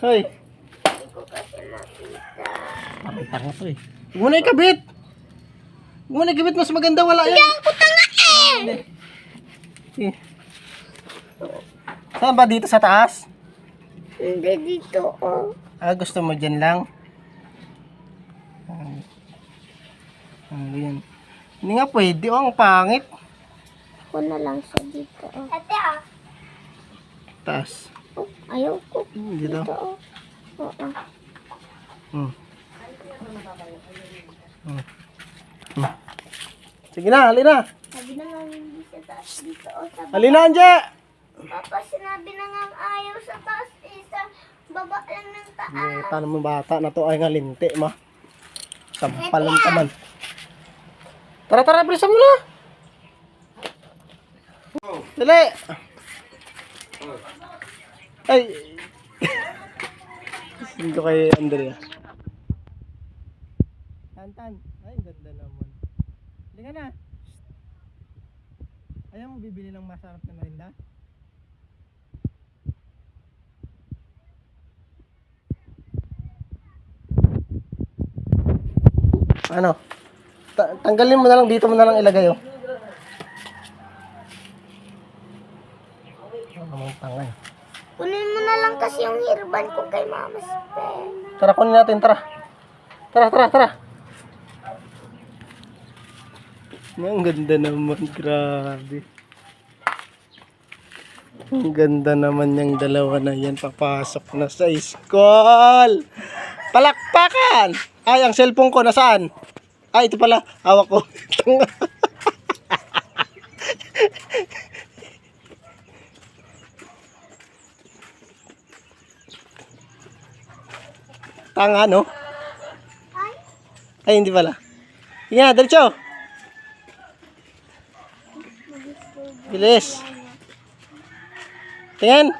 Hoy. Hindi ko kasi makita. Tanga to eh. Huwag mo na ikabit. Huwag mo na ikabit. Mas maganda wala yan. Hindi ako tanga Eh. Saan ba dito sa taas? Hindi dito, oh. Gusto mo dyan lang? Yan. Hindi nga pwede. Ang pangit. Ako na lang siya dito, oh. Ate, ah. Taas. Oh, ayaw ko. Dito. Oh. Oo. Sige na, halina. Sabi na nga hindi sa taas dito, oh. Sabi, Halina, Anje. Papa, sinabi na nga ayaw sa taas, eh. Sa baba lang ng taas. Paano mo bata na to ay nga linti, ma. Sampal ng taman. Tara, tara, bilisan mo na. Dali. Ay. Sino kay Andrea? Tantan. Ay, ganda naman. Hindi ka na. Ayaw mo bibili ng masarap na merinda? Ano? Tanggalin mo na lang, dito mo na lang ilagay, oh. Ang tangay. Kunin mo na lang kasi yung hirban ko kay Mama Spe. Tara, kunin natin, tara. Tara, tara, tara. Ang ganda naman, grabe. Ang ganda naman yung dalawa na yan, papasok na sa school. Palakpakan! Ay, ang cellphone ko, nasaan? Ay, ito pala, hawak ko. Tanga, no? Ay, hindi pala. Sige na, diretso. Bilis. Tingin.